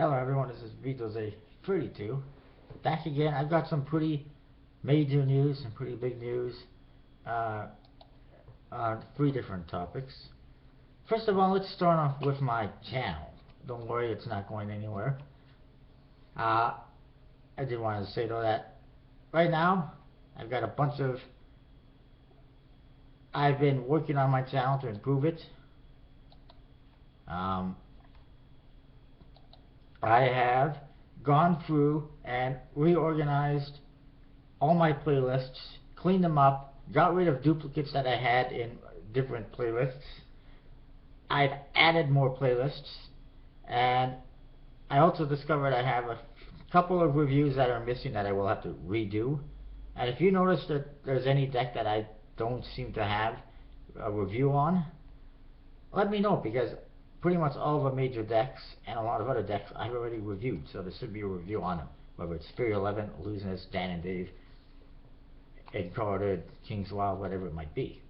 Hello everyone, this is Vitoze32. Back again. I've got some pretty major news, some pretty big news uh, on three different topics. First of all, let's start off with my channel. Don't worry, it's not going anywhere. I did want to say though that right now I've got a bunch of... I've been working on my channel to improve it. I have gone through and reorganized all my playlists, cleaned them up, got rid of duplicates that I had in different playlists. I've added more playlists, and I also discovered I have a couple of reviews that are missing that I will have to redo. And if you notice that there's any deck that I don't seem to have a review on, let me know, because pretty much all the major decks and a lot of other decks I've already reviewed, so there should be a review on them, whether it's Spirit 11, Illusionist, Dan and Dave, Encoded, King's Wild, whatever it might be.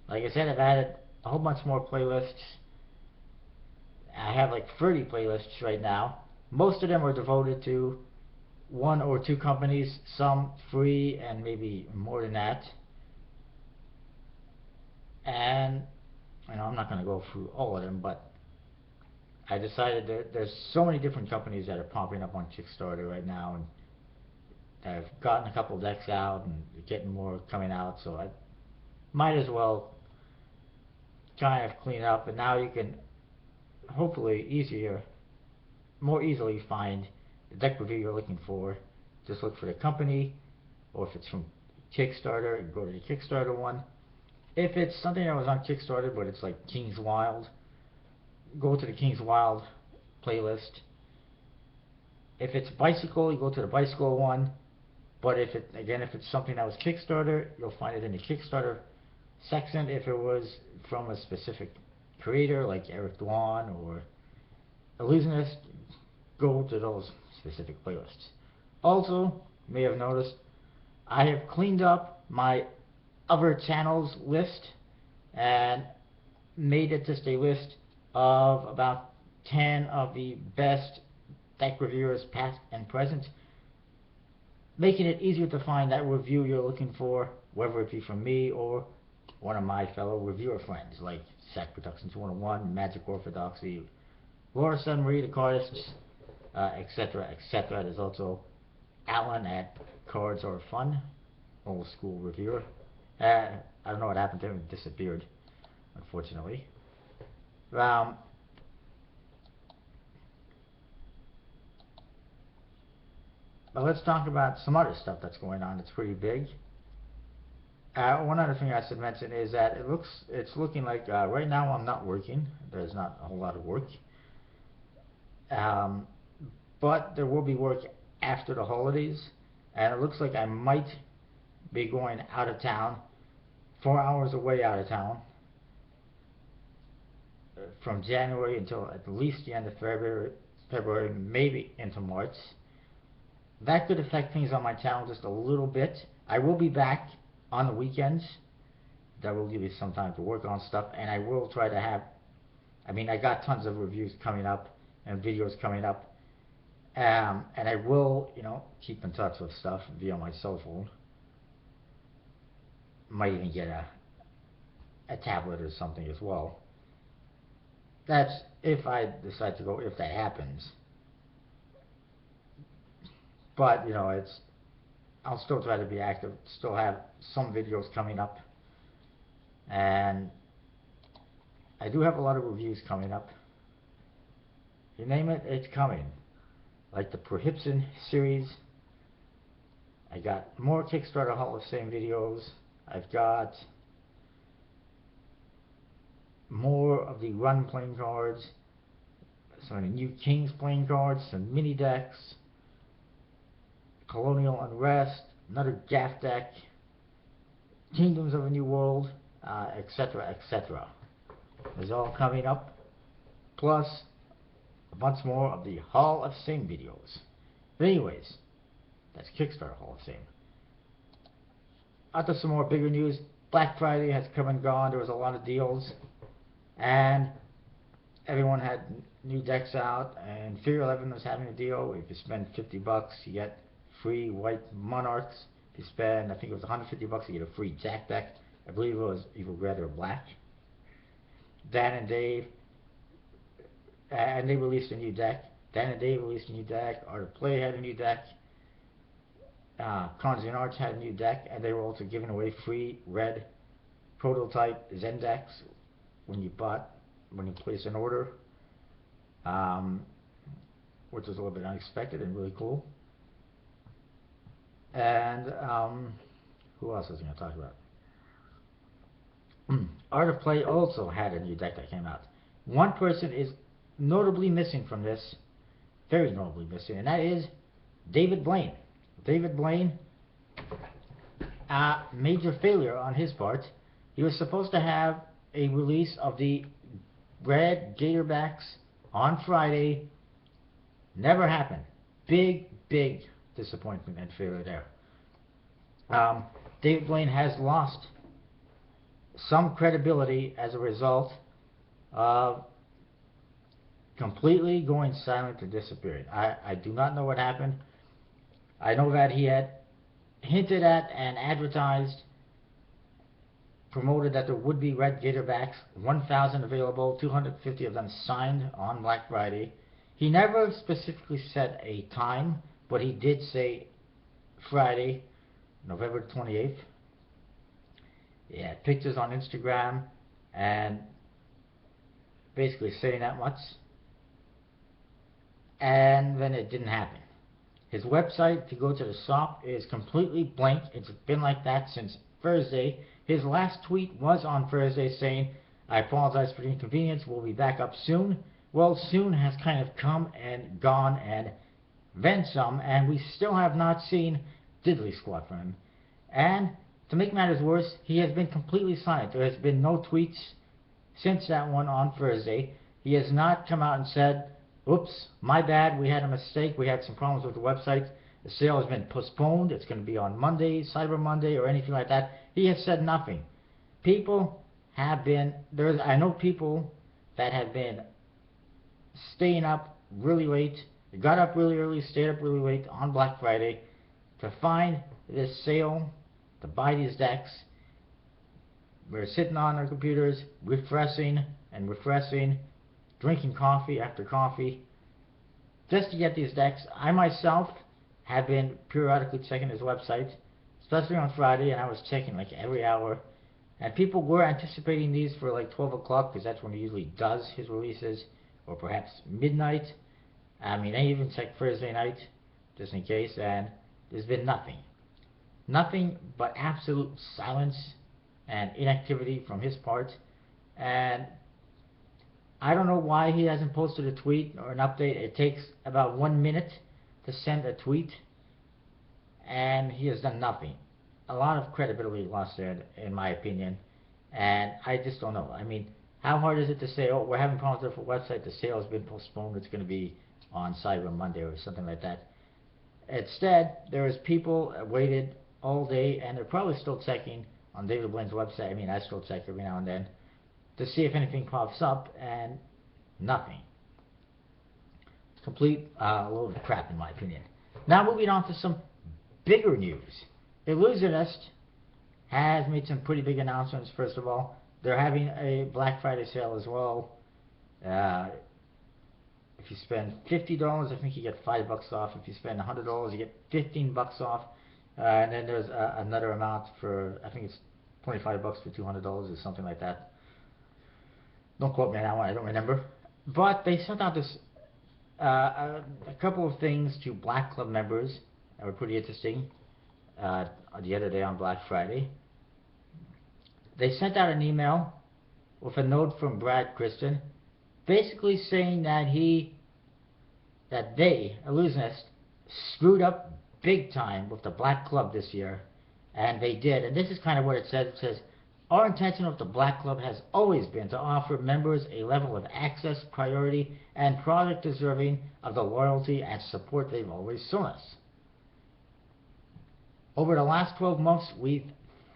Like I said, I've added a whole bunch more playlists. I have like 30 playlists right now. Most of them are devoted to one or two companies, some free and maybe more than that. And I'm not going to go through all of them, but I decided that there's so many different companies that are popping up on Kickstarter right now, and I've gotten a couple decks out and getting more coming out, so I might as well kind of clean up. And now you can hopefully more easily find the deck review you're looking for. Just look for the company, or if it's from Kickstarter, go to the Kickstarter one. If it's something that was on Kickstarter but it's like King's Wild, go to the King's Wild playlist. If it's bicycle, you go to the bicycle one. But if it's something that was Kickstarter, you'll find it in the Kickstarter section. If it was from a specific creator like Eric Dwan or Illusionist, go to those specific playlists. Also, you may have noticed I have cleaned up my other channels list and made it just a list of about 10 of the best deck reviewers past and present, making it easier to find that review you're looking for, whether it be from me or one of my fellow reviewer friends like Sack Productions 101, Magic Orthodoxy, Laura Sunmarie, the Cardists, etc., etc. There's also Alan at Cards Are Fun, old school reviewer. I don't know what happened to him. He disappeared, unfortunately. But let's talk about some other stuff that's going on. It's pretty big. One other thing I should mention is that it's looking like right now I'm not working. There's not a whole lot of work. But there will be work after the holidays, and it looks like I might be going out of town, 4 hours away out of town, from January until at least the end of February, maybe into March. That could affect things on my channel just a little bit. I will be back on the weekends. That will give you some time to work on stuff, and I will try to have, I got tons of reviews coming up and videos coming up, and I will, keep in touch with stuff via my cell phone. Might even get a tablet or something as well. That's if I decide to go, if that happens. But I'll still try to be active, still have some videos coming up, and I do have a lot of reviews coming up. You name it, it's coming. Like the Prohibson series. I got more Kickstarter Hall of Fame videos. I've got more of the Run playing cards, some of the new Kings playing cards, some mini decks, Colonial Unrest, another Gaff deck, Kingdoms of a New World, etc., etc. It's all coming up, plus a bunch more of the Hall of Fame videos. But anyways, that's Kickstarter Hall of Fame. After some more bigger news, Black Friday has come and gone. There was a lot of deals, and everyone had new decks out, and Fear 11 was having a deal. If you spend $50, you get free white monarchs. If you spend, I think it was $150, you get a free Jack deck. I believe it was Evil Red or Black. Dan and Dave, and they released a new deck. Dan and Dave released a new deck. Art of Play had a new deck. Conzi and Arts had a new deck, and they were also giving away free red prototype Zen decks when you place an order, which was a little bit unexpected and really cool. And who else was I going to talk about? Art of Play also had a new deck that came out. One person is notably missing from this, very notably missing, and that is David Blaine. David Blaine, major failure on his part. He was supposed to have a release of the red Gatorbacks on Friday. Never happened. Big disappointment and failure there. David Blaine has lost some credibility as a result of completely going silent and disappearing. I do not know what happened. I know that he had hinted at and advertised, promoted that there would be red Gatorbacks, 1,000 available, 250 of them signed on Black Friday. He never specifically set a time, but he did say Friday, November 28th. He had pictures on Instagram and basically saying that much. And then it didn't happen. His website, if you go to the shop, is completely blank. It's been like that since Thursday. His last tweet was on Thursday saying, "I apologize for the inconvenience. We'll be back up soon." Well, soon has kind of come and gone and then some, and we still have not seen diddly squat from him. And to make matters worse, he has been completely silent. There has been no tweets since that one on Thursday. He has not come out and said, "Oops, my bad, we had a mistake, we had some problems with the website, the sale has been postponed, it's going to be on Monday, Cyber Monday," or anything like that. He has said nothing. People have been, I know people that have been staying up really late, they got up really early, stayed up really late on Black Friday to find this sale, to buy these decks. We're sitting on our computers, refreshing and refreshing, drinking coffee after coffee, just to get these decks. I myself have been periodically checking his website, especially on Friday, and I was checking like every hour. And people were anticipating these for like 12 o'clock, because that's when he usually does his releases, or perhaps midnight. I mean, I even checked Thursday night, just in case, and there's been nothing. Nothing but absolute silence and inactivity from his part. And I don't know why he hasn't posted a tweet or an update. It takes about 1 minute to send a tweet, and he has done nothing. A lot of credibility lost there, in my opinion, and I just don't know. I mean, how hard is it to say, "Oh, we're having problems with the website, the sale has been postponed, it's going to be on Cyber Monday," or something like that? Instead, there was people waited all day, and they're probably still checking on David Blaine's website. I mean, I still check every now and then to see if anything pops up, and nothing. Complete load of crap, in my opinion. Now moving on to some bigger news. Illusionist has made some pretty big announcements. First of all, they're having a Black Friday sale as well. If you spend $50, I think you get $5 off. If you spend $100, you get $15 off. And then there's another amount for, I think it's $25 for $200 or something like that. Don't quote me on that one, I don't remember. But they sent out this a couple of things to Black Club members that were pretty interesting the other day on Black Friday. They sent out an email with a note from Brad Kristen, basically saying that they, Illusionist, screwed up big time with the Black Club this year, and they did. And this is kind of what it says. It says, "Our intention with the Black Club has always been to offer members a level of access, priority, and product deserving of the loyalty and support they've always shown us. Over the last 12 months, we've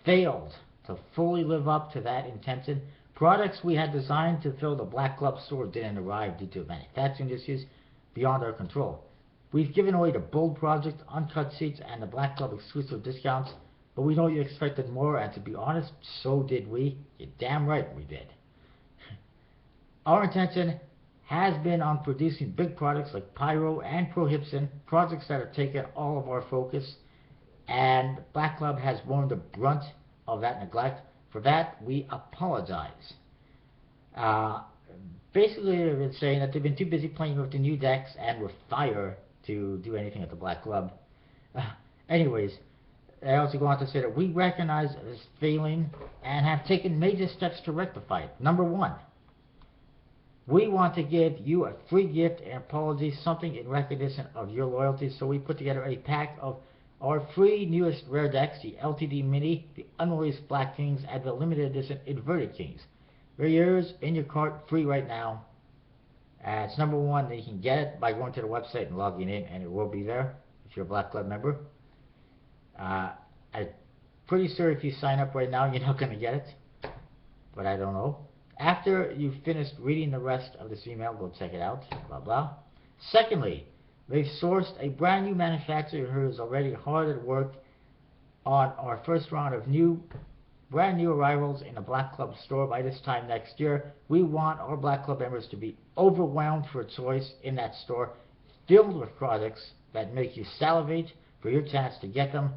failed to fully live up to that intention, Products we had designed to fill the Black Club store didn't arrive due to manufacturing issues beyond our control. We've given away the Bold Project, uncut seats, and the Black Club exclusive discounts, but we know you expected more, and to be honest, so did we. You're damn right we did. Our intention has been on producing big products like Pyro and Prohibson, projects that have taken all of our focus, and Black Club has borne the brunt of that neglect. For that, we apologize. Basically, they've been saying that they've been too busy playing with the new decks and with fire to do anything at the Black Club. Anyways, they also go on to say that we recognize this failing and have taken major steps to rectify it. Number one, we want to give you a free gift and apology, something in recognition of your loyalty. So we put together a pack of our free newest rare decks, the LTD Mini, the unreleased Black Kings, and the limited edition Inverted Kings. They're yours in your cart, free right now. It's number one. You can get it by going to the website and logging in, and it will be there if you're a Black Club member. I'm pretty sure if you sign up right now, you're not going to get it, but I don't know. After you've finished reading the rest of this email, go check it out, blah, blah. Secondly, they've sourced a brand new manufacturer who is already hard at work on our first round of brand new arrivals in the Black Club store by this time next year. We want our Black Club members to be overwhelmed for choice in that store, filled with products that make you salivate for your chance to get them.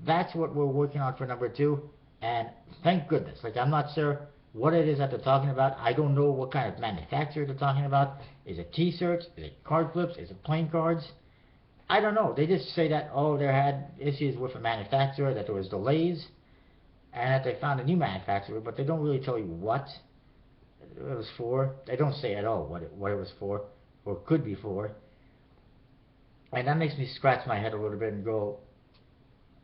That's what we're working on for number two, and thank goodness. I'm not sure what it is that they're talking about. I don't know what kind of manufacturer they're talking about. Is it t-shirts? Is it card flips? Is it playing cards? I don't know. They just say that, they had issues with a manufacturer, that there was delays, and that they found a new manufacturer, but they don't really tell you what it was for. They don't say at all what it was for, or could be for. And that makes me scratch my head a little bit and go,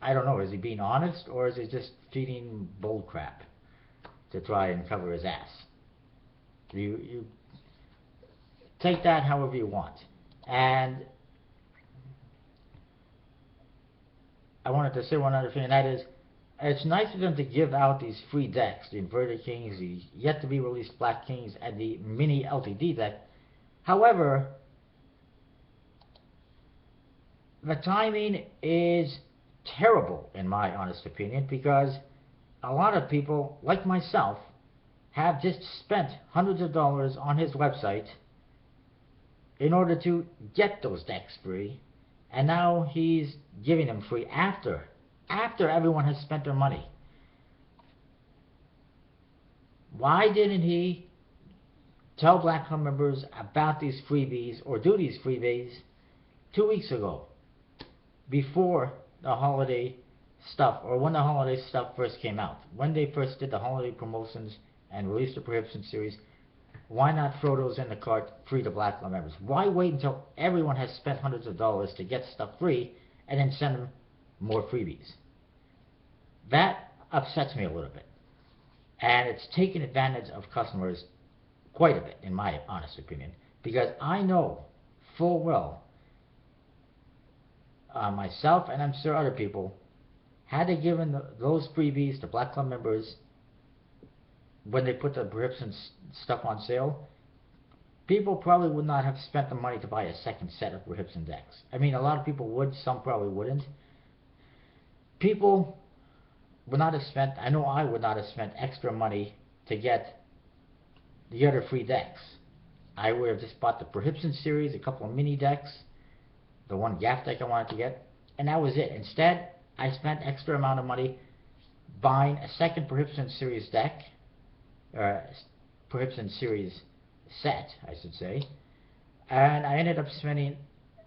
I don't know, is he being honest, or is he just feeding bull crap to try and cover his ass? You take that however you want. And I wanted to say one other thing, and that is, it's nice of them to give out these free decks, the Inverted Kings, the yet-to-be-released Black Kings, and the Mini LTD deck. However, the timing is terrible, in my honest opinion, because a lot of people, like myself, have just spent hundreds of dollars on his website in order to get those decks free, and now he's giving them free after everyone has spent their money. Why didn't he tell Black Club members about these freebies, or do these freebies 2 weeks ago, before the holiday stuff, or when the holiday stuff first came out? When they first did the holiday promotions and released the Prohibition series, why not throw those in the cart free to Black Club members? Why wait until everyone has spent hundreds of dollars to get stuff free and then send them more freebies? That upsets me a little bit, and it's taken advantage of customers quite a bit, in my honest opinion, because I know full well myself, and I'm sure other people, had they given those freebies to Black Club members when they put the Prohibition stuff on sale, people probably would not have spent the money to buy a second set of Prohibition decks. I mean, a lot of people would, some probably wouldn't. People would not have spent, I know I would not have spent extra money to get the other free decks. I would have just bought the Prohibition series, a couple of mini decks, the one Gaff deck I wanted to get, and that was it. Instead, I spent extra amount of money buying a second Prohibition series deck, Prohibition series set, I should say, and I ended up spending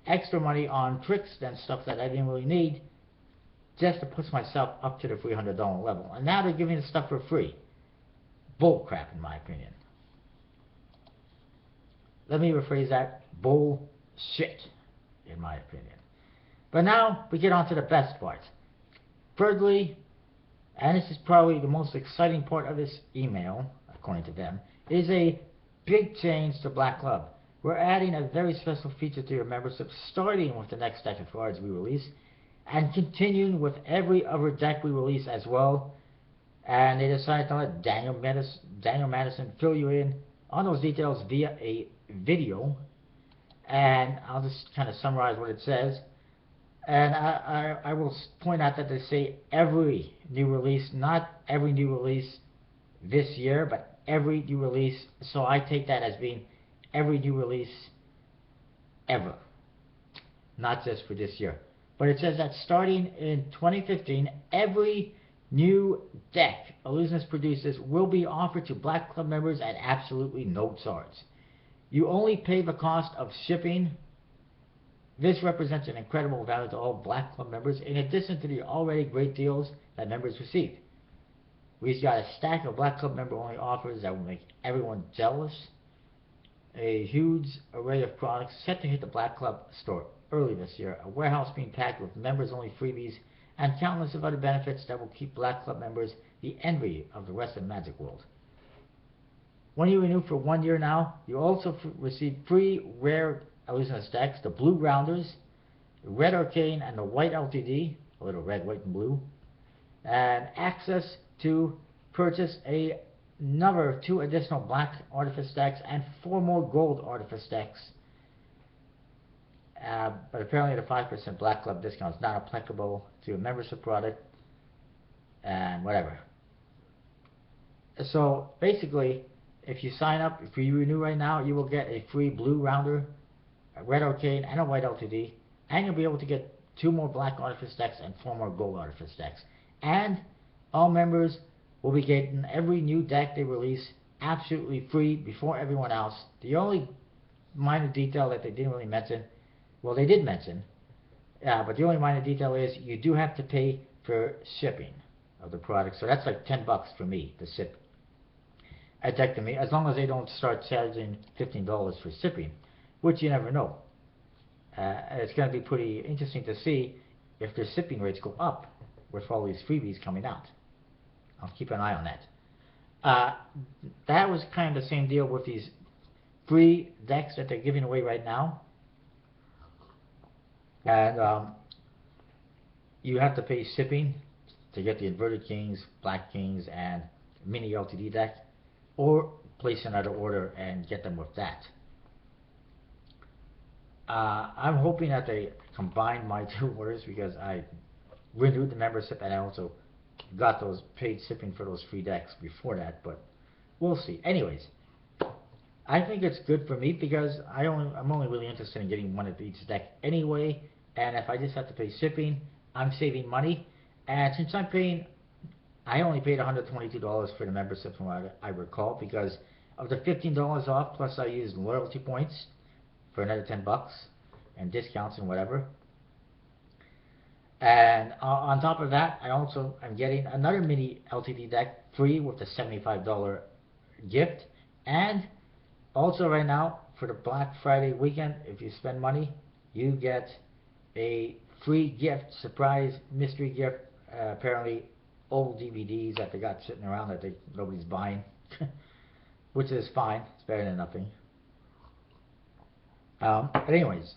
extra money on tricks and stuff that I didn't really need, just to push myself up to the $300 level. And now they're giving the stuff for free. Bull crap, in my opinion. Let me rephrase that. Bullshit, in my opinion. But now we get on to the best part. Thirdly, and this is probably the most exciting part of this email, according to them, is a big change to Black Club. We're adding a very special feature to your membership, starting with the next deck of cards we release, and continuing with every other deck we release as well. and they decided to let Daniel Madison fill you in on those details via a video. And I'll just kind of summarize what it says. And I will point out that they say every new release, not every new release this year, but every new release. So I take that as being every new release ever, not just for this year. But it says that starting in 2015, every new deck Illusionist produces will be offered to Black Club members at absolutely no charge. You only pay the cost of shipping. This represents an incredible value to all Black Club members, in addition to the already great deals that members receive. We've got a stack of Black Club member-only offers that will make everyone jealous. A huge array of products set to hit the Black Club store early this year. A warehouse being packed with members-only freebies and countless of other benefits that will keep Black Club members the envy of the rest of the Magic world. When you renew for 1 year now, you also receive free rare Illusionist decks, the Blue Rounders, the Red Arcane, and the White LTD, a little red, white, and blue, and access to purchase another 2 additional Black Artifice decks and 4 more Gold Artifice decks. But apparently the 5% Black Club discount is not applicable to a membership product, and whatever. So basically, if you sign up, if you renew right now, you will get a free Blue Rounder, a Red Arcane, and a White LTD, and you'll be able to get 2 more Black Artifice decks and 4 more Gold Artifice decks. And all members will be getting every new deck they release absolutely free before everyone else. The only minor detail that they didn't really mention, well, they did mention, but the only minor detail is you do have to pay for shipping of the product. So that's like $10 for me to ship a deck to me, as long as they don't start charging $15 for shipping, which you never know. It's going to be pretty interesting to see if their shipping rates go up with all these freebies coming out. I'll keep an eye on that. That was kind of the same deal with these free decks that they're giving away right now. And you have to pay shipping to get the Inverted Kings, Black Kings, and Mini LTD deck, or place another order and get them with that. I'm hoping that they combine my 2 orders, because I renewed the membership and I also got those paid shipping for those free decks before that, but we'll see. Anyways, I think it's good for me, because I'm only really interested in getting 1 of each deck anyway, and if I just have to pay shipping, I'm saving money. And since I only paid $122 for the membership from what I recall, because of the $15 off, plus I used loyalty points for another $10 and discounts and whatever. And on top of that, I also am getting another Mini LTD deck free with a $75 gift. And also right now, for the Black Friday weekend, if you spend money, you get a free gift, surprise mystery gift, apparently old DVDs that they got sitting around that nobody's buying, which is fine. It's better than nothing. But anyways,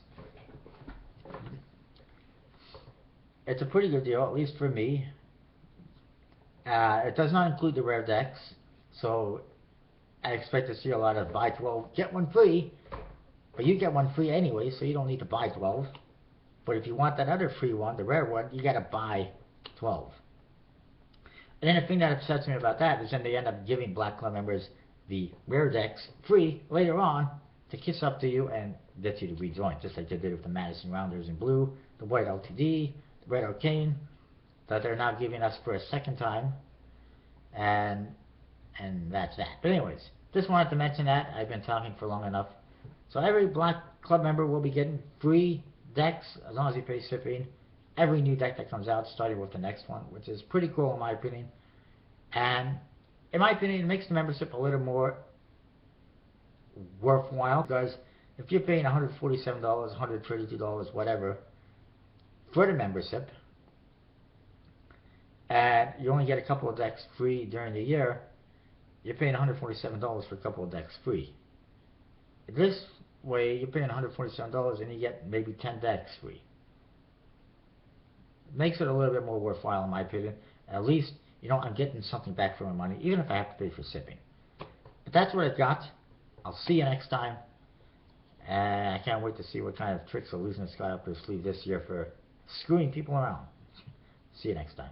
it's a pretty good deal, at least for me. It does not include the rare decks, so I expect to see a lot of buy 12, get 1 free, but you get 1 free anyway, so you don't need to buy 12. But if you want that other free one, the rare one, you gotta buy 12. And then the thing that upsets me about that is then they end up giving Black Club members the rare decks free later on to kiss up to you and get you to rejoin, just like they did with the Madison Rounders in blue, the White LTD, the Red Arcane, that they're now giving us for a second time, and that's that. But anyways, just wanted to mention that. I've been talking for long enough. So every Black Club member will be getting free decks as long as you pay shipping. Every new deck that comes out, starting with the next one, which is pretty cool in my opinion. And in my opinion, it makes the membership a little more worthwhile, because if you're paying $147, $132, whatever, for the membership, and you only get a couple of decks free during the year, you're paying $147 for a couple of decks free. This way, you're paying $147 and you get maybe 10 decks free. Makes it a little bit more worthwhile in my opinion. At least you know, I'm getting something back for my money, even if I have to pay for shipping. But that's what I've got. I'll see you next time. And I can't wait to see what kind of tricks Illusionist got up his sleeve this year for screwing people around. See you next time.